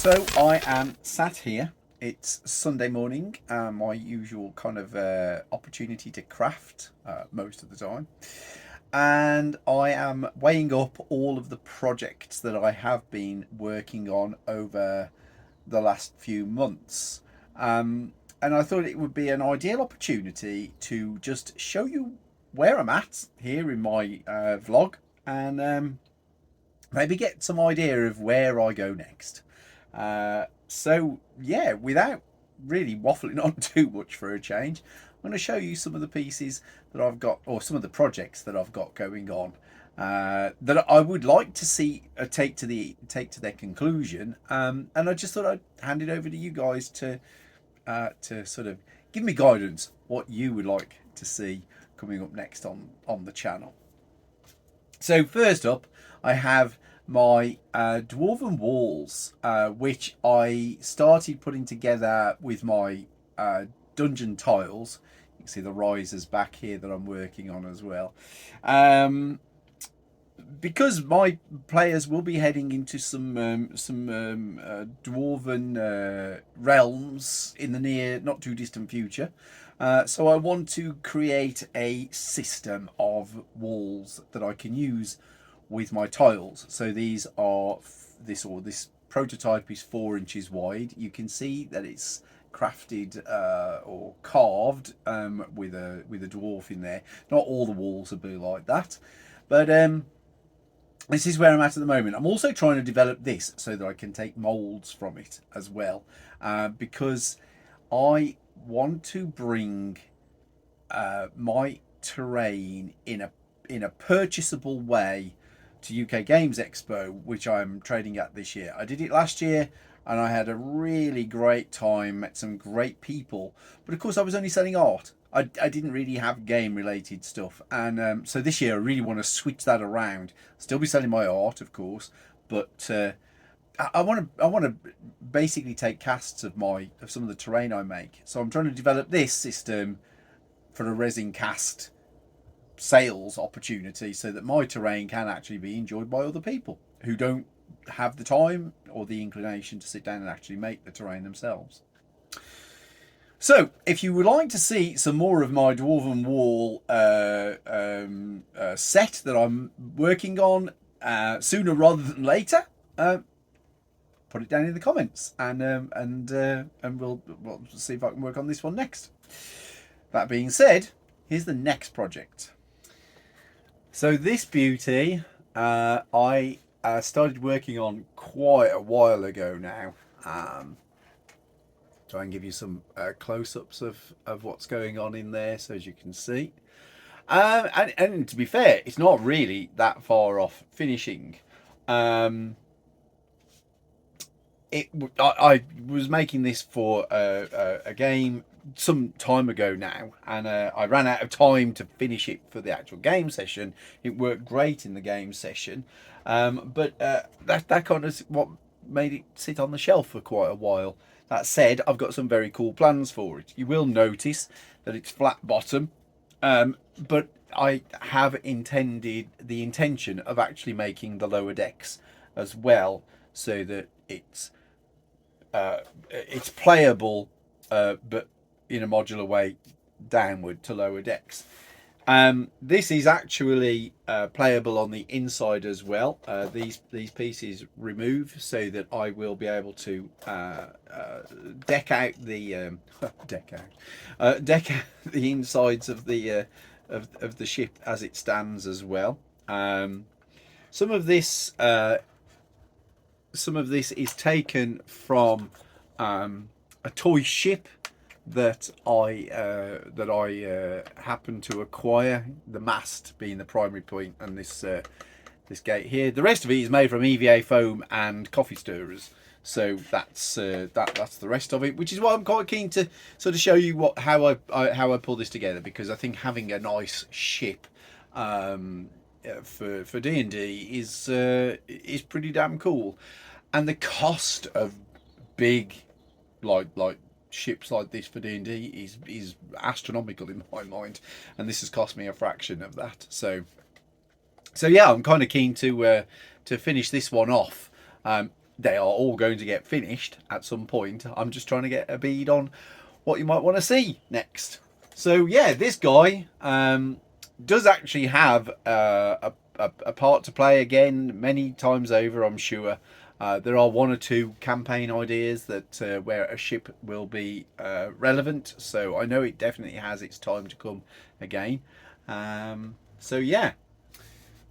So I am sat here. It's Sunday morning, my usual kind of opportunity to craft most of the time. And I am weighing up all of the projects that I have been working on over the last few months. And I thought it would be an ideal opportunity to just show you where I'm at here in my vlog, and maybe get some idea of where I go next. So yeah, without really waffling on too much for a change, I'm going to show you some of the pieces that I've got, or some of the projects that I've got going on, that I would like to see take to their conclusion. And I just thought I'd hand it over to you guys to sort of give me guidance what you would like to see coming up next on the channel. So first up, I have my Dwarven walls, which I started putting together with my dungeon tiles. You can see the risers back here that I'm working on as well. Because my players will be heading into some dwarven realms in the near, not too distant future. So I want to create a system of walls that I can use with my tiles. So these are this prototype is 4 inches wide. You can see that it's crafted or carved with a dwarf in there. Not all the walls will be like that, but this is where I'm at the moment. I'm also trying to develop this so that I can take molds from it as well, because I want to bring my terrain in a purchasable way to UK Games Expo, which I'm trading at this year. I did it last year and I had a really great time, met some great people, but of course I was only selling art. I didn't really have game related stuff, and so this year I really want to switch that around. Still be selling my art, of course, but I want to basically take casts of some of the terrain I make. So I'm trying to develop this system for a resin cast sales opportunity so that my terrain can actually be enjoyed by other people who don't have the time or the inclination to sit down and actually make the terrain themselves. So, if you would like to see some more of my Dwarven Wall set that I'm working on sooner rather than later, put it down in the comments, and we'll see if I can work on this one next. That being said, here's the next project. So this beauty, I started working on quite a while ago now. Try and give you some close-ups of what's going on in there, so as you can see. And to be fair, it's not really that far off finishing. I was making this for a game some time ago now, and I ran out of time to finish it for the actual game session. It worked great in the game session, but that kind of what made it sit on the shelf for quite a while. That said, I've got some very cool plans for it. You will notice that it's flat bottom, but I have the intention of actually making the lower decks as well, so that it's playable, but in a modular way downward to lower decks. This is actually playable on the inside as well. These pieces remove so that I will be able to deck out the deck out the insides of the ship as it stands as well. Some of this is taken from a toy ship that I happened to acquire. The mast being the primary point, and this gate here. The rest of it is made from EVA foam and coffee stirrers. So that's the rest of it, which is why I'm quite keen to sort of show you how I pull this together, because I think having a nice ship for D&D is pretty damn cool. And the cost of big like ships like this for D&D is astronomical in my mind, and this has cost me a fraction of that. So yeah, I'm kind of keen to finish this one off. They are all going to get finished at some point. I'm just trying to get a bead on what you might want to see next. So yeah, this guy does actually have a part to play again many times over, I'm sure. There are one or two campaign ideas that where a ship will be relevant, so I know it definitely has its time to come again. So yeah,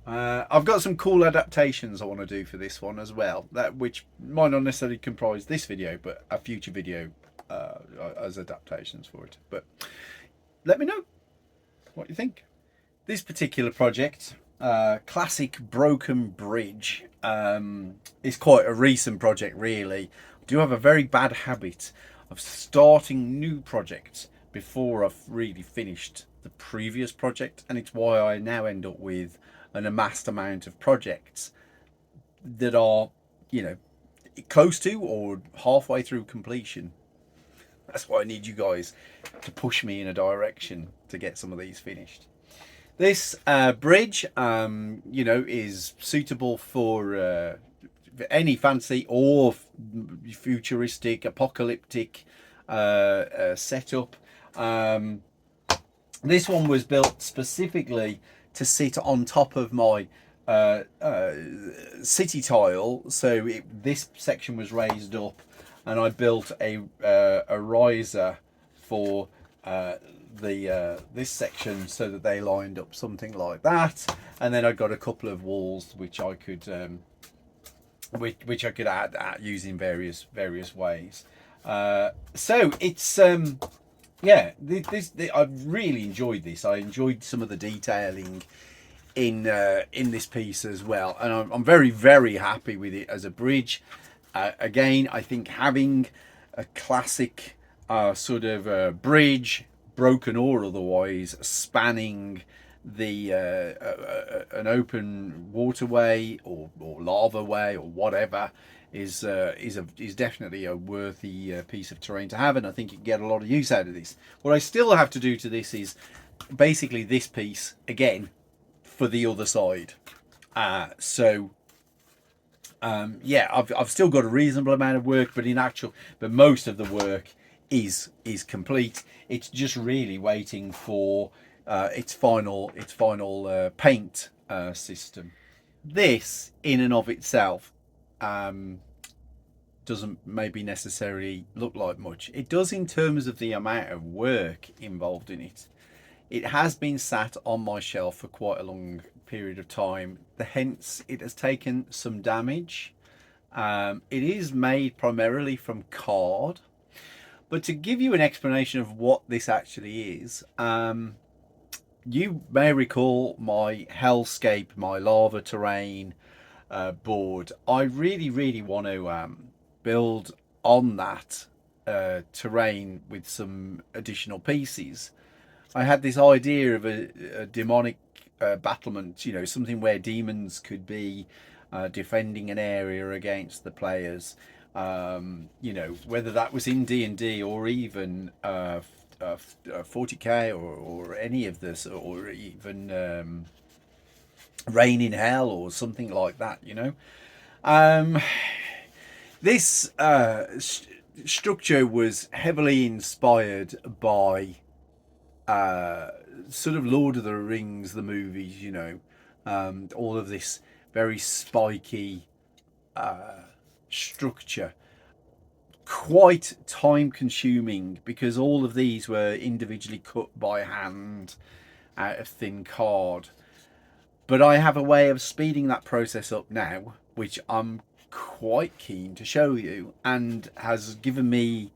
I've got some cool adaptations I want to do for this one as well, that which might not necessarily comprise this video, but a future video as adaptations for it. But let me know what you think. This particular project, classic broken bridge, is quite a recent project really. I do have a very bad habit of starting new projects before I've really finished the previous project, and it's why I now end up with an amassed amount of projects that are, you know, close to or halfway through completion. That's why I need you guys to push me in a direction to get some of these finished. This bridge, you know, is suitable for any fancy or futuristic, apocalyptic setup. This one was built specifically to sit on top of my city tile, so this section was raised up, and I built a riser for this section so that they lined up something like that, and then I got a couple of walls which I could which I could add using various ways. So it's yeah, I've really enjoyed this. I enjoyed some of the detailing in this piece as well, and I'm very happy with it as a bridge. Again, I think having a classic sort of bridge, broken or otherwise, spanning the an open waterway or lava way or whatever is definitely a worthy piece of terrain to have, and I think you can get a lot of use out of this. What I still have to do to this is basically this piece again for the other side. Yeah, I've still got a reasonable amount of work, but most of the work is complete. It's just really waiting for its final paint system. This in and of itself doesn't maybe necessarily look like much. It does in terms of the amount of work involved in it. It has been sat on my shelf for quite a long period of time, hence it has taken some damage. It is made primarily from card, but to give you an explanation of what this actually is, you may recall my hellscape, my lava terrain board. I really want to build on that terrain with some additional pieces. I had this idea of a demonic battlement, you know, something where demons could be defending an area against the players. You know, whether that was in D&D or even 40k or any of this, or even Rain in Hell or something like that, you know. This structure was heavily inspired by sort of Lord of the Rings, the movies, you know, all of this very spiky structure, quite time consuming because all of these were individually cut by hand out of thin card. But I have a way of speeding that process up now, which I'm quite keen to show you, and has given me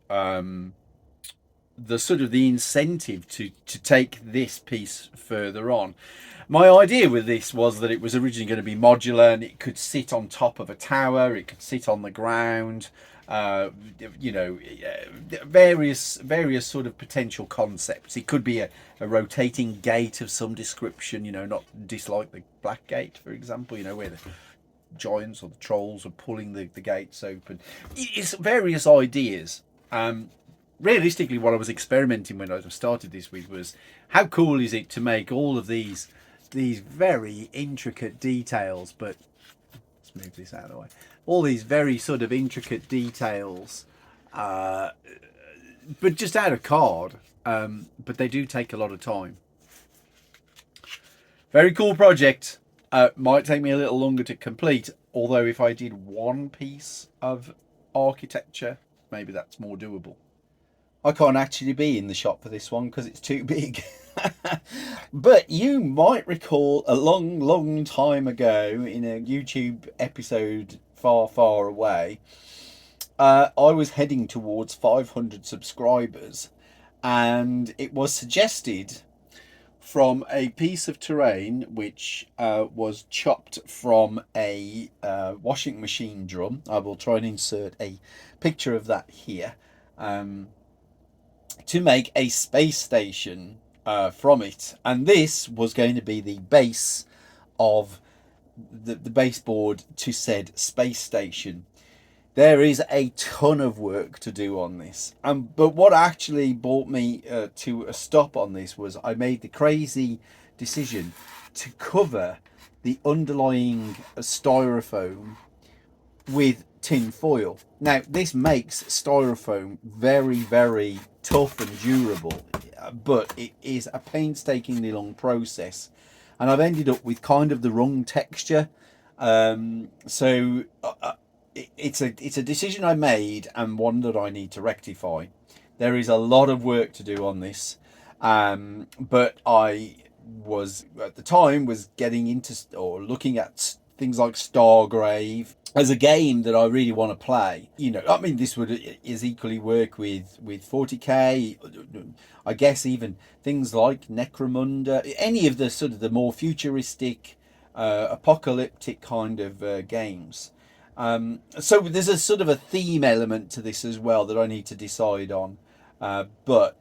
the sort of the incentive to take this piece further on. My idea with this was that it was originally going to be modular, and it could sit on top of a tower, it could sit on the ground, you know, various sort of potential concepts. It could be a rotating gate of some description, you know, not dislike the Black Gate, for example, you know, where the giants or the trolls are pulling the gates open. It's various ideas. Realistically, what I was experimenting when I started this with was how cool is it to make all of these very intricate details, but let's move this out of the way. All these very sort of intricate details, but just out of card. But they do take a lot of time. Very cool project. Might take me a little longer to complete, although if I did one piece of architecture, maybe that's more doable. I can't actually be in the shop for this one because it's too big. But you might recall a long time ago in a YouTube episode far away, I was heading towards 500 subscribers, and it was suggested from a piece of terrain which was chopped from a washing machine drum. I will try and insert a picture of that here. To make a space station from it, and this was going to be the base of the baseboard to said space station. There is a ton of work to do on this, but what actually brought me to a stop on this was I made the crazy decision to cover the underlying styrofoam with tin foil. Now, this makes styrofoam very tough and durable, but it is a painstakingly long process, and I've ended up with kind of the wrong texture. It's a decision I made, and one that I need to rectify. There is a lot of work to do on this, but I was at the time getting into or looking at things like Stargrave as a game that I really want to play. I mean, this would is equally work with 40k. I guess even things like Necromunda, any of the sort of the more futuristic, apocalyptic kind of games. So there's a sort of a theme element to this as well that I need to decide on. But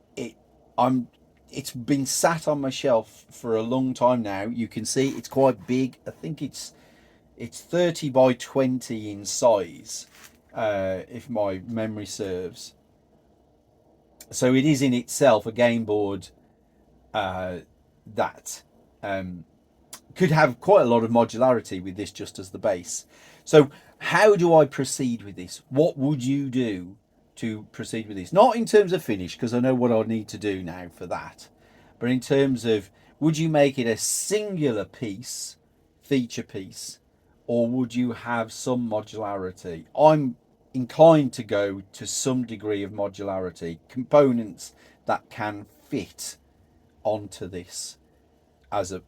it's been sat on my shelf for a long time now. You can see it's quite big. I think it's 30 by 20 in size, if my memory serves. So it is in itself a game board that could have quite a lot of modularity with this just as the base. So how do I proceed with this? What would you do to proceed with this? Not in terms of finish, because I know what I need to do now for that, but in terms of, would you make it a singular piece, feature piece, or would you have some modularity? I'm inclined to go to some degree of modularity, components that can fit onto this as a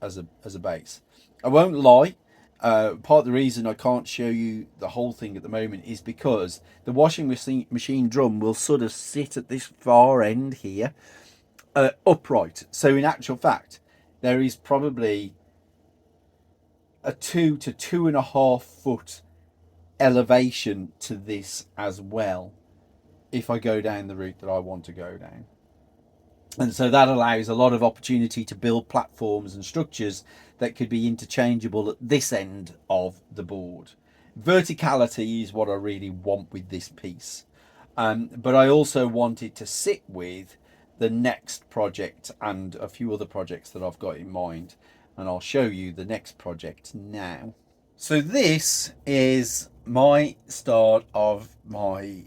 base. I won't lie, part of the reason I can't show you the whole thing at the moment is because the washing machine drum will sort of sit at this far end here, upright. So in actual fact, there is probably a 2 to 2.5 foot elevation to this as well, if I go down the route that I want to go down. And so that allows a lot of opportunity to build platforms and structures that could be interchangeable at this end of the board. Verticality is what I really want with this piece. But I also want it to sit with the next project and a few other projects that I've got in mind. And I'll show you the next project now. So this is my start of my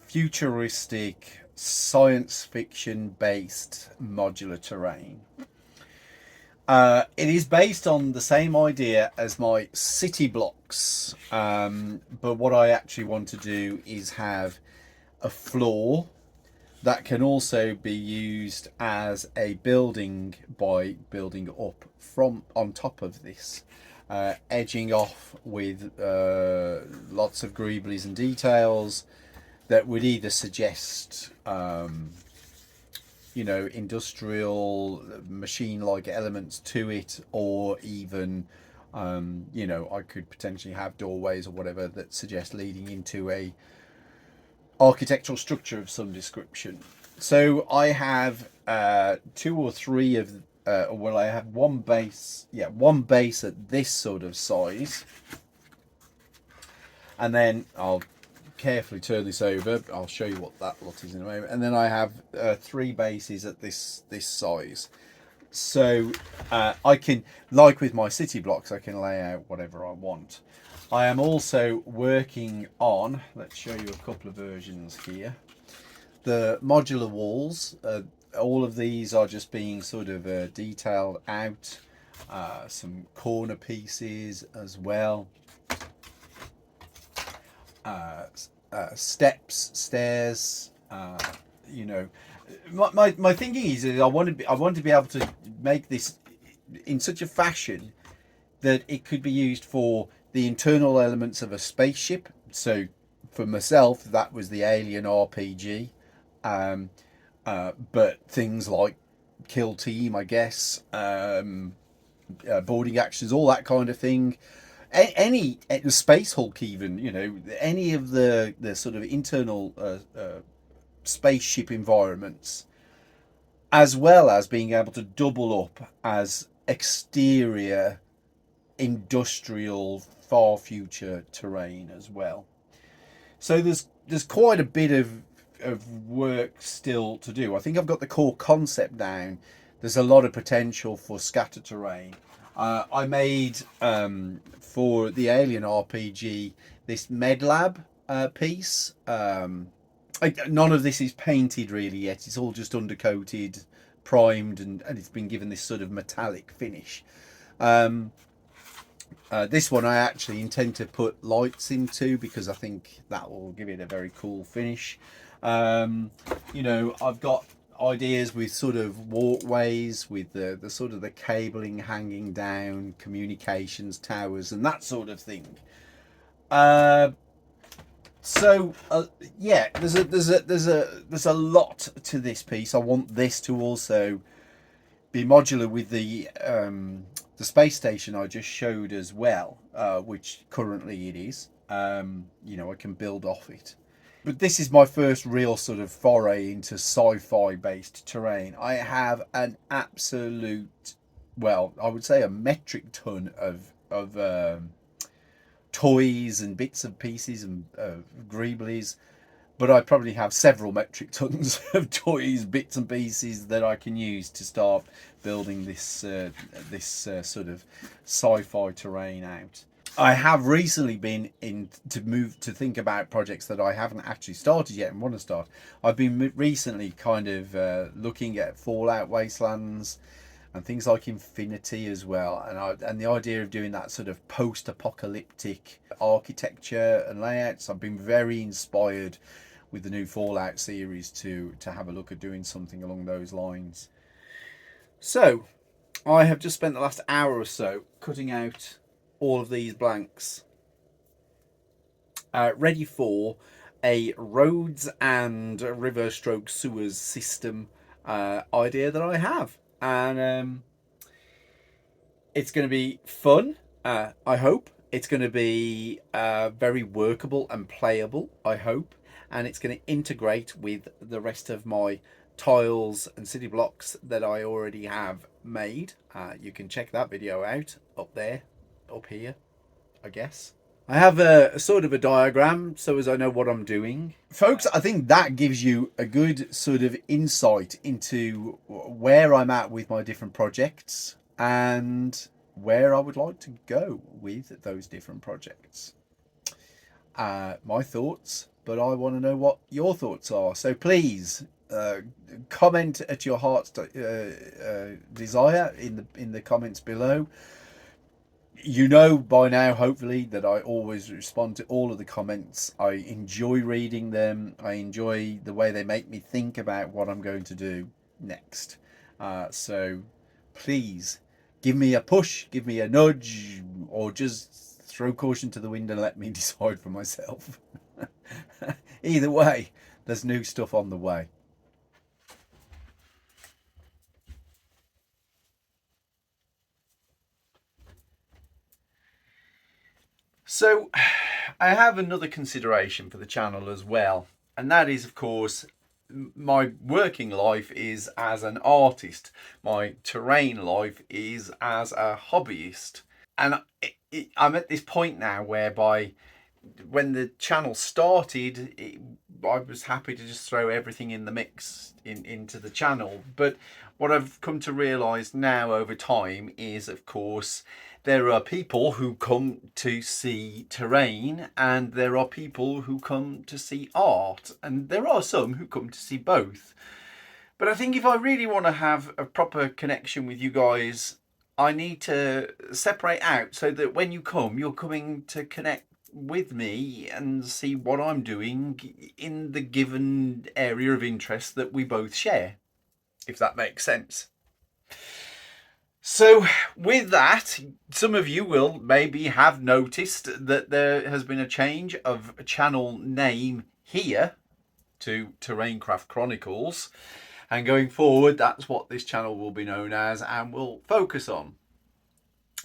futuristic science fiction based modular terrain. It is based on the same idea as my city blocks, but what I actually want to do is have a floor that can also be used as a building by building up from on top of this, edging off with lots of greeblies and details that would either suggest industrial machine-like elements to it, or even I could potentially have doorways or whatever that suggest leading into a architectural structure of some description. So I have 2 or 3 of I have one base at this sort of size, and then I'll carefully turn this over. I'll show you what that lot is in a moment. And then I have 3 bases at this size. So I can, like with my city blocks, I can lay out whatever I want. I am also working on, let's show you a couple of versions here, the modular walls. All of these are just being sort of detailed out. Some corner pieces as well. Steps, stairs. You know, my thinking is that I want to be able to make this in such a fashion that it could be used for the internal elements of a spaceship. So for myself, that was the Alien RPG. But things like kill team, I guess, boarding actions, all that kind of thing. Any space hulk, even, you know, any of the sort of internal spaceship environments, as well as being able to double up as exterior industrial far future terrain as well. So there's quite a bit of work still to do. I think I've got the core concept down. There's a lot of potential for scatter terrain. I made for the Alien RPG this MedLab piece. None of this is painted really yet. It's all just undercoated, primed, and it's been given this sort of metallic finish. This one I actually intend to put lights into because I think that will give it a very cool finish. You know, I've got ideas with sort of walkways, with the sort of the cabling hanging down, communications towers, and that sort of thing. Yeah, there's a lot to this piece. I want this to also be modular with the space station I just showed as well, which currently it is. You know, I can build off it. But this is my first real sort of foray into sci-fi based terrain. I have an absolute, well, I would say a metric ton of toys and bits and pieces and greeblies, but I probably have several metric tons of toys, bits and pieces that I can use to start building this sort of sci-fi terrain out. I have recently been to think about projects that I haven't actually started yet and want to start. I've been recently kind of looking at Fallout Wastelands and things like Infinity as well, and the idea of doing that sort of post-apocalyptic architecture and layouts. I've been very inspired with the new Fallout series to have a look at doing something along those lines. So I have just spent the last hour or so cutting out all of these blanks, ready for a roads and river stroke sewers system idea that I have. And it's going to be fun, I hope. It's going to be very workable and playable, I hope. And it's going to integrate with the rest of my tiles and city blocks that I already have made. You can check that video out up there, up here, I guess. I have a sort of a diagram so as I know what I'm doing. Folks, I think that gives you a good sort of insight into where I'm at with my different projects and where I would like to go with those different projects. My thoughts, but I want to know what your thoughts are. So please comment at your heart's desire in the comments below. You know by now, hopefully, that I always respond to all of the comments. I enjoy reading them. I enjoy the way they make me think about what I'm going to do next. So please give me a push, give me a nudge, or just throw caution to the wind and let me decide for myself. Either way, there's new stuff on the way. So I have another consideration for the channel as well, and that is, of course, my working life is as an artist. My terrain life is as a hobbyist. And I'm at this point now whereby when the channel started, I was happy to just throw everything in the mix into the channel. But what I've come to realise now over time is, of course, there are people who come to see terrain, and there are people who come to see art, and there are some who come to see both. But I think if I really want to have a proper connection with you guys, I need to separate out so that when you come, you're coming to connect with me and see what I'm doing in the given area of interest that we both share, if that makes sense. So, with that, some of you will maybe have noticed that there has been a change of channel name here to Terraincraft Chronicles. And going forward, that's what this channel will be known as and will focus on.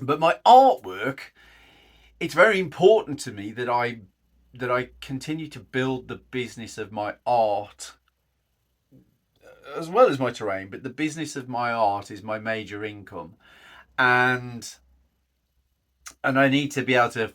But my artwork, it's very important to me that I continue to build the business of my art as well as my terrain, but the business of my art is my major income. And I need to be able to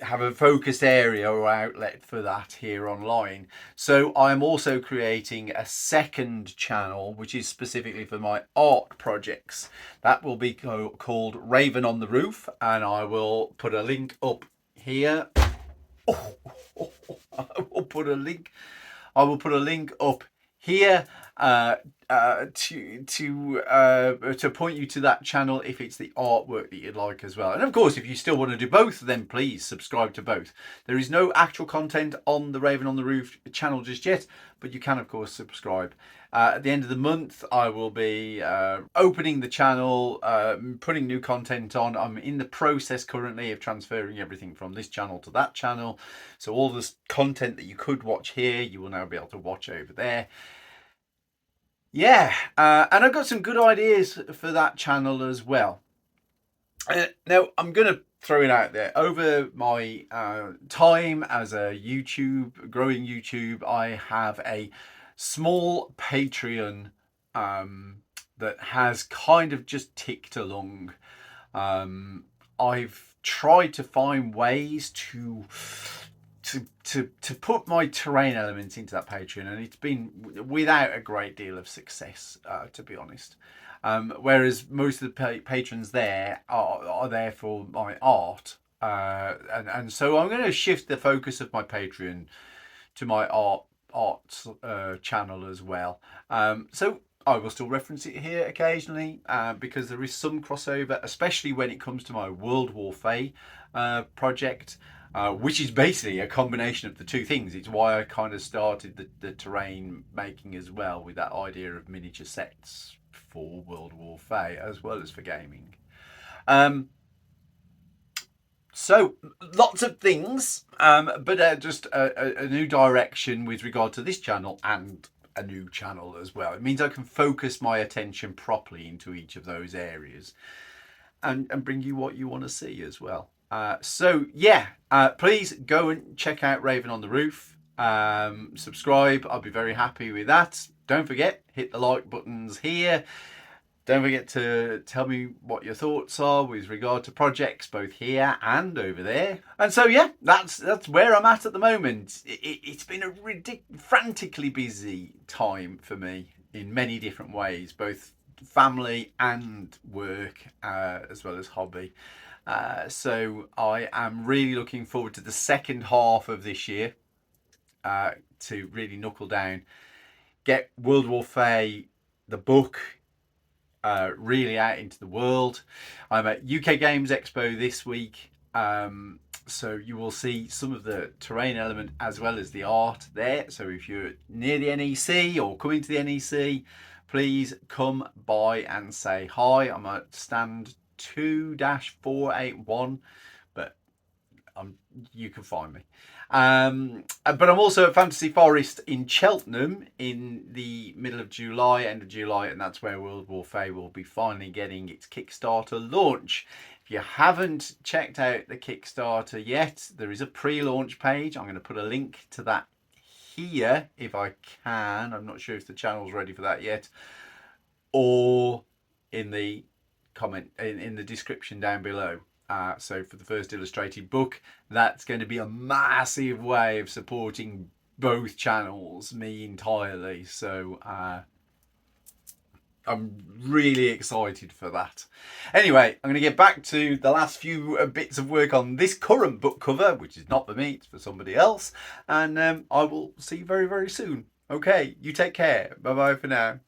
have a focused area or outlet for that here online. So I'm also creating a second channel which is specifically for my art projects. That will be called Raven on the Roof, and I will put a link up here. I will put a link up here to point you to that channel if it's the artwork that you'd like as well. And of course, if you still want to do both, then please subscribe to both. There is no actual content on the Raven on the Roof channel just yet, but you can of course subscribe. At the end of the month, I will be opening the channel, putting new content on. I'm in the process currently of transferring everything from this channel to that channel. So all this content that you could watch here, you will now be able to watch over there. Yeah, and I've got some good ideas for that channel as well. Now, I'm going to throw it out there. Over my time as a growing YouTube, I have a small Patreon that has kind of just ticked along. I've tried to find ways to put my terrain elements into that Patreon, and it's been without a great deal of success, to be honest. Whereas most of the patrons there are there for my art, and so I'm going to shift the focus of my Patreon to my art channel as well. So I will still reference it here occasionally because there is some crossover, especially when it comes to my World War Fae project. Which is basically a combination of the two things. It's why I kind of started the terrain making as well, with that idea of miniature sets for World War Fae as well as for gaming. So lots of things, but just a new direction with regard to this channel and a new channel as well. It means I can focus my attention properly into each of those areas and bring you what you want to see as well. So yeah, please go and check out Raven on the Roof. Subscribe. I'll be very happy with that. Don't forget, hit the like buttons here. Don't forget to tell me what your thoughts are with regard to projects both here and over there. And so yeah, that's where I'm at the moment. It's been a frantically busy time for me in many different ways, both family and work, as well as hobby. So I am really looking forward to the second half of this year to really knuckle down, get World War Fae, the book, really out into the world. I'm at UK Games Expo this week, so you will see some of the terrain element as well as the art there. So if you're near the NEC or coming to the NEC, please come by and say hi. I'm at stand 2-481, but you can find me. But I'm also at Fantasy Forest in Cheltenham in the middle of July, end of July, and that's where World War Fae will be finally getting its Kickstarter launch. If you haven't checked out the Kickstarter yet, there is a pre-launch page. I'm going to put a link to that here if I can. I'm not sure if the channel's ready for that yet, or in the comment in the description down below. So for the first illustrated book, that's going to be a massive way of supporting both channels, me entirely. So I'm really excited for that. Anyway, I'm going to get back to the last few bits of work on this current book cover, which is not for me, it's for somebody else. And I will see you very, very soon. Okay, you take care. Bye bye for now.